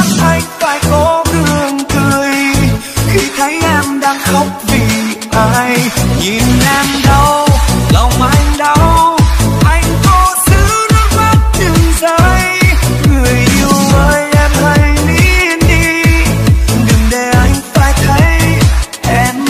bắt anh phải cố gượng cười khi thấy em đang khóc vì ai. Nhìn em đau, lòng anh đau, anh cố giữ nước mắt từng giây. Người yêu ơi em hãy nín đi, đừng để anh phải thấy em buồn.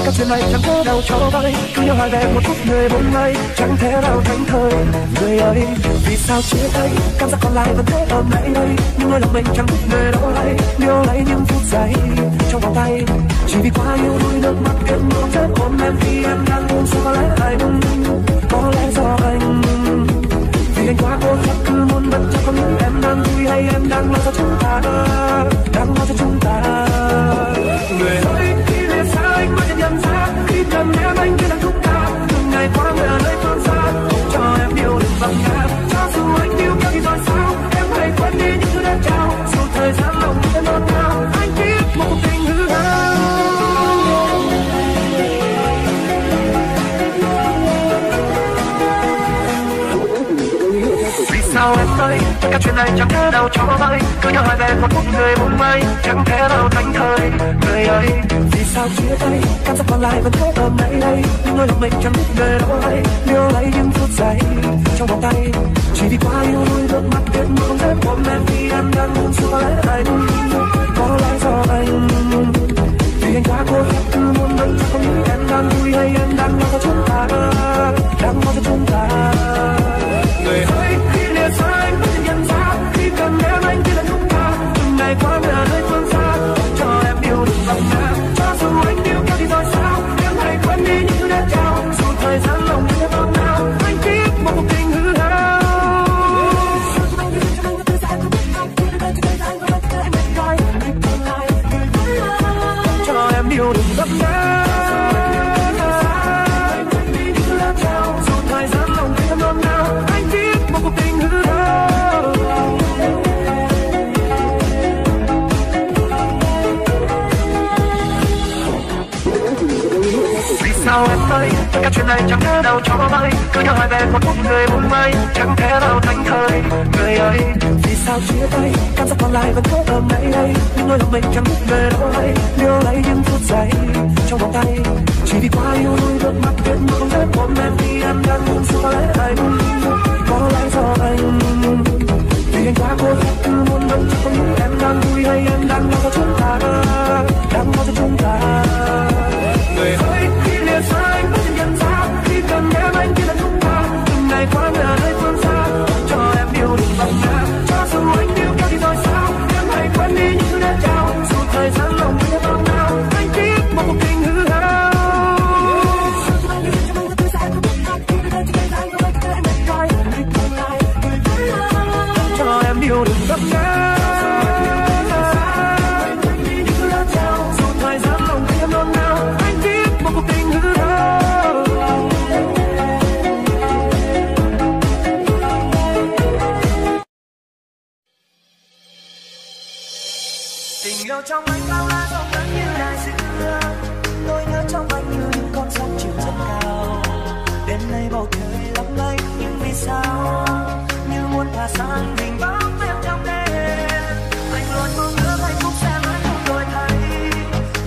Các chuyện này chẳng có đâu cho vay, cứ nhau hai về một phút người bỗng ngây, chẳng thể nào thánh thời. Người ơi, vì sao chia tay, cảm giác còn lại vẫn thế ở nơi đây, nhưng nơi lòng mình chẳng biết người đâu hay, điều lấy những phút giây trong vòng tay. Chỉ vì quá yêu đuôi nước mắt em muốn rất ôm em khi em đang buồn, sao có lẽ anh, có lẽ do anh, vì anh quá cô thật cứ muốn bật cho con những em đang vui hay em đang lo cho chúng ta, đang lo cho chúng ta. Người ơi, anh mới nhận ra khi cần em anh cứ đang thúc ca từng ngày qua người ở nơi phương xa, cho em yêu đừng vấp ngã. Cho dù anh yêu nhau thì rồi sao, em hãy quên đi những thứ đã trao. Dù thời gian lòng em non nao, anh biết một cuộc tình hư hao. Vì sao em ơi, các chuyện này chẳng thể nào cho vay, cứ nhau hai về một phút người buông mây, chẳng thể nào thành thời. Người ơi, vì sao chia tay, cảm giác còn lại vẫn thế ở nơi đây, nhưng nơi lòng mình chẳng biết người đâu hay, điều lấy những phút giây trong vòng tay. Chỉ vì quá yêu đuôi nước mắt em muốn rất ôm em khi em đang buồn, sao có lẽ anh, có lẽ do anh, vì anh quá cô thật cứ muốn mình không những em đang vui hay em đang lo cho chúng ta, đang lo cho chúng ta. Người ơi, khi lìa xa anh mới nhận ra khi cần em anh chỉ là chúng ta, từng ngày qua người ở nơi phương xa, cho em yêu đừng vấp ngã. Cho dù anh yêu nhau thì rồi sao, em hãy quên đi những thứ đã trao. Dù thời gian lòng em non nao, anh biết một cuộc tình hư hao. Cho em yêu đừng vấp ngã. Dù thời gian lòng em non nao, anh biết một cuộc tình hư hao. Vì sao em ơi, các chuyện này chẳng thể nào cho vay, cứ nhau hai về một phút người buông mây, chẳng thể nào thành thời. Người ơi, vì sao chia tay, cảm giác còn lại vẫn thế ở nơi đây, nhưng nơi lòng mình chẳng biết người đâu hay, điều lấy những phút giây trong vòng tay. Chỉ vì quá yêu đuôi nước mắt em không thể ôm em khi em đang buồn, sao có lẽ anh, có lẽ do anh, vì anh quá cô thật cứ muốn mình cho những em đang vui hay em đang lo cho chúng ta, đang lo cho chúng ta. Người ơi, khi lìa xa anh mới nhận ra khi cần em anh chỉ là chúng ta, từng ngày qua người ở nơi phương xa, cho em yêu đừng vấp ngã. Cho dù anh yêu nhau thì rồi sao, em hãy quên đi những thứ đã trao. Dù thời gian lòng em non nao, anh biết một cuộc tình hư hao. Cho em yêu đừng vấp ngã. Dù thời gian lòng em non nao, anh biết một cuộc tình hư hao. Tình yêu trong anh bao la rộng lớn như đại dương, nỗi nhớ trong anh như những con sóng chiều dâng cao. Đêm nay bầu trời lấp lánh nhưng vì sao như muốn thả sang mình bóng em trong đêm. Anh luôn mong ước hạnh phúc sẽ mãi không đổi thay,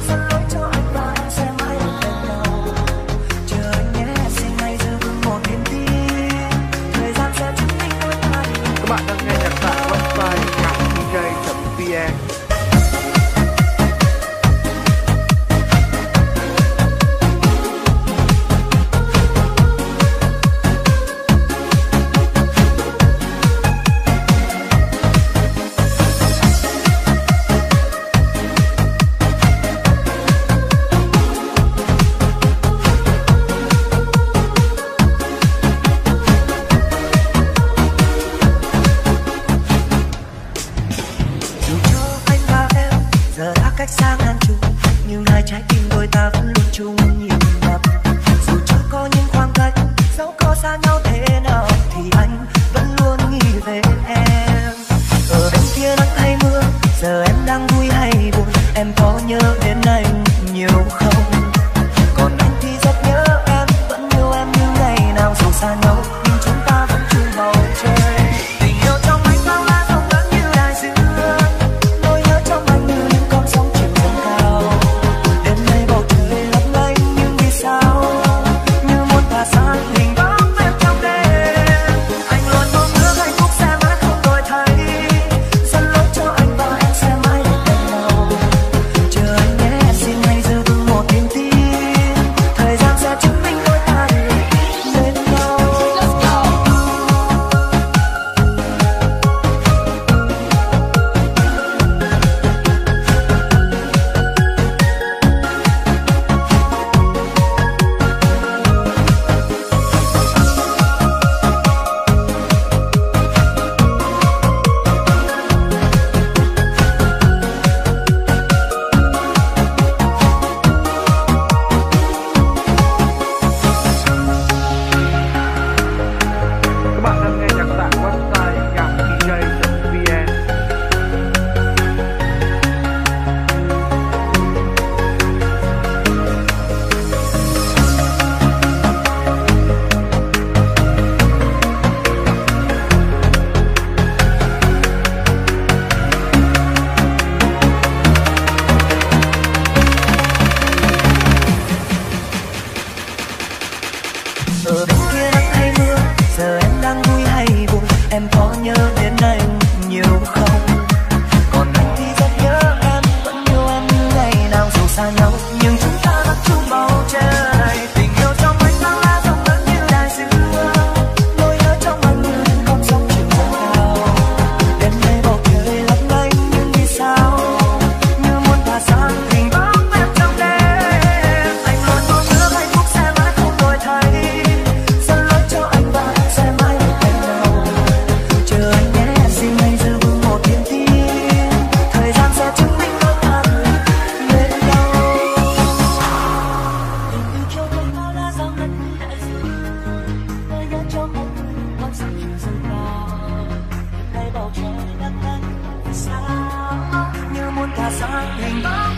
dẫn lối cho anh và em sẽ mãi bên cạnh nhau. Chờ anh nhé, xin hãy giữ vững một niềm tin, thời gian sẽ chứng minh đôi ta. Các bạn đang nghe nhạc tại Spotify nhạc DJ.vn. cách xa ngàn trùng, nhưng hai trái tim đôi ta vẫn luôn chung nhịp đập. Dù cho có những khoảng cách, dẫu có xa nhau thế nào, thì anh vẫn luôn nghĩ về em. Ở bên kia nắng hay mưa, giờ em đang vui hay buồn, em có nhớ đến anh nhiều không? Còn anh thì rất nhớ em, vẫn yêu em như ngày nào. Dù xa nhau nhưng chúng ta vẫn chung bầu trời. Tình yêu trong anh bao la rộng lớn như đại dương, nỗi nhớ trong anh như những con sóng chiều dâng cao. Đêm nay bầu trời lấp lánh nhưng vì sao như muốn thả sáng hình bóng em trong đêm. Anh luôn mong ước hạnh phúc sẽ mãi không đổi thay, dẫn lối cho anh và em sẽ mãi được bên nhau. Chờ anh nhé, xin hãy giữ vững một niềm tin, thời gian sẽ chứng minh đôi ta bên nhau. Các bạn đang nghe nhạc tại website nhacdj.vn. Ở bên kia nắng hay mưa, giờ em đang vui hay buồn, em có nhớ đến anh nhiều không? Còn anh thì rất nhớ em, vẫn yêu em như ngày nào. Dù xa nhau nhưng chúng ta vẫn chung bầu trời. Tình yêu trong anh bao la rộng lớn như đại dương, nỗi nhớ trong anh như những con sóng chiều dâng cao. Đêm nay bầu trời lấp lánh nhưng vì sao như muốn thả sáng hình bóng em trong đêm. Anh luôn mong ước hạnh phúc sẽ mãi không đổi thay, dẫn lối cho anh và em sẽ mãi được bên nhau. Chờ anh nhé, xin hãy giữ vững một niềm tin, thời gian sẽ chứng minh đôi ta bên nhau. Tình yêu trong anh bao la rộng lớn như đại dương, nỗi nhớ trong anh như con sóng chiều dâng cao. Đêm nay bầu trời lấp lánh vì sao như muốn thả sáng hình bóng